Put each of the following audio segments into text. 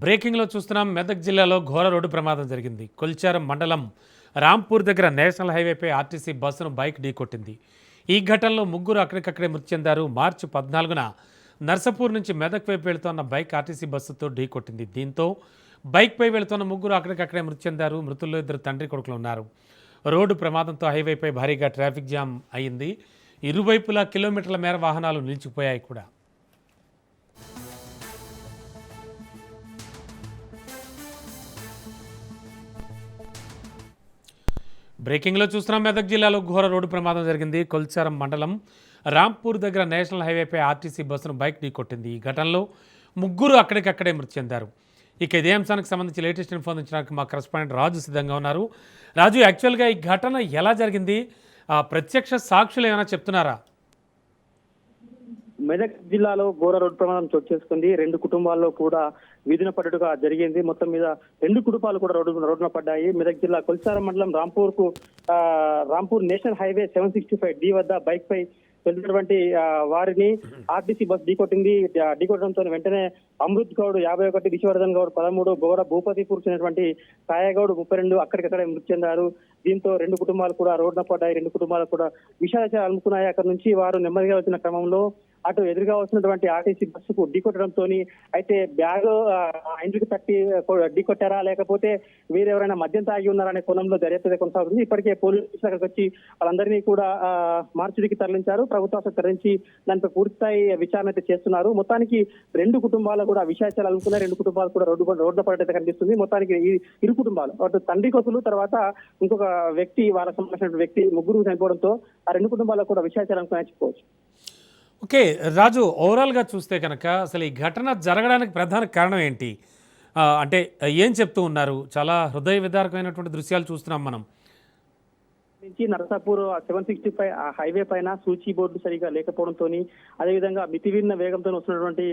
బ్రేకింగ్లో చూస్తున్నాం. మెదక్ జిల్లాలో ఘోర రోడ్డు ప్రమాదం జరిగింది. కొల్చారం మండలం రాంపూర్ దగ్గర నేషనల్ హైవేపై ఆర్టీసీ బస్సును బైక్ ఢీకొట్టింది. ఈ ఘటనలో ముగ్గురు అక్కడికక్కడే మృతి చెందారు. మార్చి 14న నర్సపూర్ నుంచి మెదక్ వైపు వెళుతున్న బైక్ ఆర్టీసీ బస్సుతో ఢీకొట్టింది. దీంతో బైక్పై వెళుతున్న ముగ్గురు అక్కడికక్కడే మృతి చెందారు. మృతుల్లో ఇద్దరు తండ్రి కొడుకులు ఉన్నారు. రోడ్డు ప్రమాదంతో హైవేపై భారీగా ట్రాఫిక్ జామ్ అయింది. ఇరువైపులా కిలోమీటర్ల మేర వాహనాలు నిలిచిపోయాయి కూడా. బ్రేకింగ్లో చూస్తున్నాం. మెదక్ జిల్లాలో ఘోర రోడ్డు ప్రమాదం జరిగింది. కొల్చారం మండలం రాంపూర్ దగ్గర నేషనల్ హైవేపై ఆర్టీసీ బస్సును బైక్ ఢీకొట్టింది. ఈ ఘటనలో ముగ్గురు అక్కడికక్కడే మృతి చెందారు. ఇక ఇదే అంశానికి సంబంధించి లేటెస్ట్ ఇన్ఫో అందించడానికి మా కరెస్పాండెంట్ రాజు సిద్ధంగా ఉన్నారు. రాజు, యాక్చువల్గా ఈ ఘటన ఎలా జరిగింది? ప్రత్యక్ష సాక్షులు ఏమైనా చెప్తున్నారా? మెదక్ జిల్లాలో ఘోర రోడ్డు ప్రమాదం చోటు చేసుకుంది. రెండు కుటుంబాల్లో కూడా వీధిన పడ్డట్టుగా జరిగింది. మొత్తం మీద రెండు కుటుంబాలు కూడా రోడ్డున పడ్డాయి. మెదక్ జిల్లా కొల్చారం మండలం రాంపూర్ నేషనల్ హైవే 765 డి వద్ద బైక్ పై వెళ్తున్నటువంటి వారిని ఆర్టీసీ బస్ ఢీకొట్టడంతో వెంటనే అమృత్ గౌడ్ 51, విశ్వవర్ధన్ గౌడ్ 13, బోగడ భూపతిపూర్ చెందినటువంటి కాయగౌడ్ 32 అక్కడికక్కడే మృతి చెందారు. దీంతో రెండు కుటుంబాలు కూడా రోడ్డున పడ్డాయి. రెండు కుటుంబాలు కూడా విషాదాలు అలుముకున్నాయి. అక్కడ నుంచి వారు నెమ్మదిగా వచ్చిన క్రమంలో అటు ఎదురుగా వస్తున్నటువంటి ఆర్టీసీ బస్సుకు ఢీకొట్టడంతో అయితే బ్యాగ్ ఇంటికి తట్టి ఢీకొట్టారా లేకపోతే వీరెవరైనా మద్యం తాగి ఉన్నారనే కోణంలో దర్యాప్తు కొనసాగుతుంది. ఇప్పటికే పోలీసులు అక్కడికి వచ్చి వాళ్ళందరినీ కూడా మార్చిడికి తరలించారు. ప్రభుత్వం తరలించి దానిపై పూర్తిస్థాయి విచారణ అయితే చేస్తున్నారు. మొత్తానికి రెండు కుటుంబాలు కూడా విషయాలు అనుకున్న రెండు కుటుంబాలు కూడా రోడ్డు పడటం కనిపిస్తుంది. మొత్తానికి ఇరు కుటుంబాలు అటు తండ్రి కొతులు తర్వాత ఇంకొక వ్యక్తి వాళ్ళకి సంబంధించిన వ్యక్తి ముగ్గురు చనిపోవడంతో ఆ రెండు కుటుంబాలకు కూడా విషయాలు అనుకుని చెప్పుకోవచ్చు. ఓకే రాజు, ఓవరాల్గా చూస్తే కనుక అసలు ఈ ఘటన జరగడానికి ప్రధాన కారణం ఏంటి? అంటే ఏం చెప్తూ ఉన్నారు? చాలా హృదయ విదారకమైనటువంటి దృశ్యాలు చూస్తున్నాం మనం. నుంచి నరసాపూర్ 765 హైవే పైన సూచి బోర్డు సరిగా లేకపోవడంతో అదేవిధంగా మితిమీరిన వేగంతో వస్తున్నటువంటి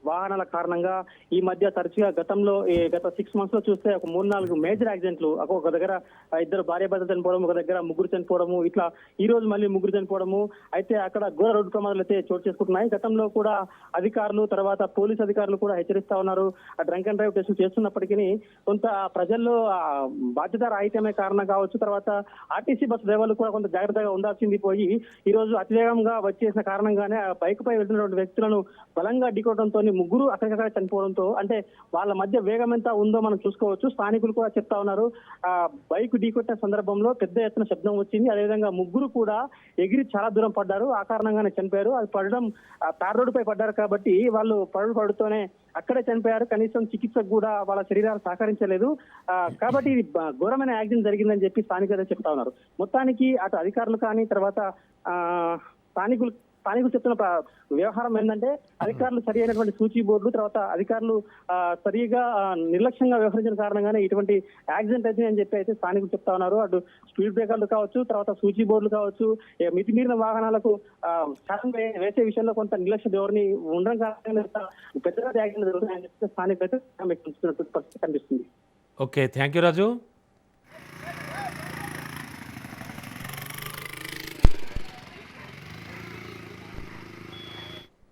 వాహనాల కారణంగా ఈ మధ్య తరచుగా గత 6 months లో చూస్తే ఒక 3-4 మేజర్ యాక్సిడెంట్లు, ఒక దగ్గర ఇద్దరు భార్యాభర్తలు చనిపోవడం, ఒక దగ్గర ముగ్గురు చనిపోవడము, ఇట్లా ఈ రోజు మళ్ళీ ముగ్గురు చనిపోవడము. అయితే అక్కడ ఘోర రోడ్డు ప్రమాదాలు అయితే చోటు చేసుకుంటున్నాయి. గతంలో కూడా అధికారులు తర్వాత పోలీస్ అధికారులు కూడా హెచ్చరిస్తా ఉన్నారు. డ్రంక్ అండ్ డ్రైవ్ టెస్టులు చేస్తున్నప్పటికీ కొంత ప్రజల్లో బాధ్యత రాహిత్యమే కారణం కావచ్చు. తర్వాత ఆర్టీసీ బస్సు డ్రైవర్లు కూడా కొంత జాగ్రత్తగా ఉండాల్సింది పోయి ఈ రోజు అతివేగంగా వచ్చేసిన కారణంగానే ఆ బైక్ పై వెళ్తున్నటువంటి వ్యక్తులను బలంగా ఢీకొట్టడంతో ముగ్గురు అక్కడికక్కడ చనిపోవడంతో అంటే వాళ్ళ మధ్య వేగం ఎంత ఉందో మనం చూసుకోవచ్చు. స్థానికులు కూడా చెప్తా ఉన్నారు. బైక్ ఢీకొట్టిన సందర్భంలో పెద్ద ఎత్తున శబ్దం వచ్చింది. అదేవిధంగా ముగ్గురు కూడా ఎగిరి చాలా దూరం పడ్డారు. ఆ కారణంగానే చనిపోయారు. అది పడడం తార్ రోడ్డుపై పడ్డారు కాబట్టి వాళ్ళు పడుతూనే అక్కడే చనిపోయారు. కనీసం చికిత్సకు కూడా వాళ్ళ శరీరాలు సహకరించలేదు. కాబట్టి ఇది ఘోరమైన యాక్సిడెంట్ జరిగిందని చెప్పి స్థానికులు చెప్తా ఉన్నారు. మొత్తానికి అటు అధికారులు కానీ తర్వాత స్థానికులు చెప్తున్న వ్యవహారం ఏంటంటే అధికారులు సరి అయినటువంటి సూచి బోర్డులు తర్వాత అధికారులు సరిగా నిర్లక్ష్యంగా వ్యవహరించిన కారణంగానే ఇటువంటి యాక్సిడెంట్ అయితే అని చెప్పి అయితే స్థానికులు చెప్తా ఉన్నారు. అటు స్పీడ్ బ్రేకర్లు కావచ్చు, తర్వాత సూచి బోర్డులు కావచ్చు, మితిమీరిన వాహనాలకు చట్టం వేసే విషయంలో కొంత నిర్లక్ష్య ధోరణి ఉండడం కారణంగా పెద్దగా యాక్సిడెంట్ జరుగుతున్నాయని చెప్పి స్థానికులు అయితే పరిస్థితి కనిపిస్తుంది. Okay, thank you Raju.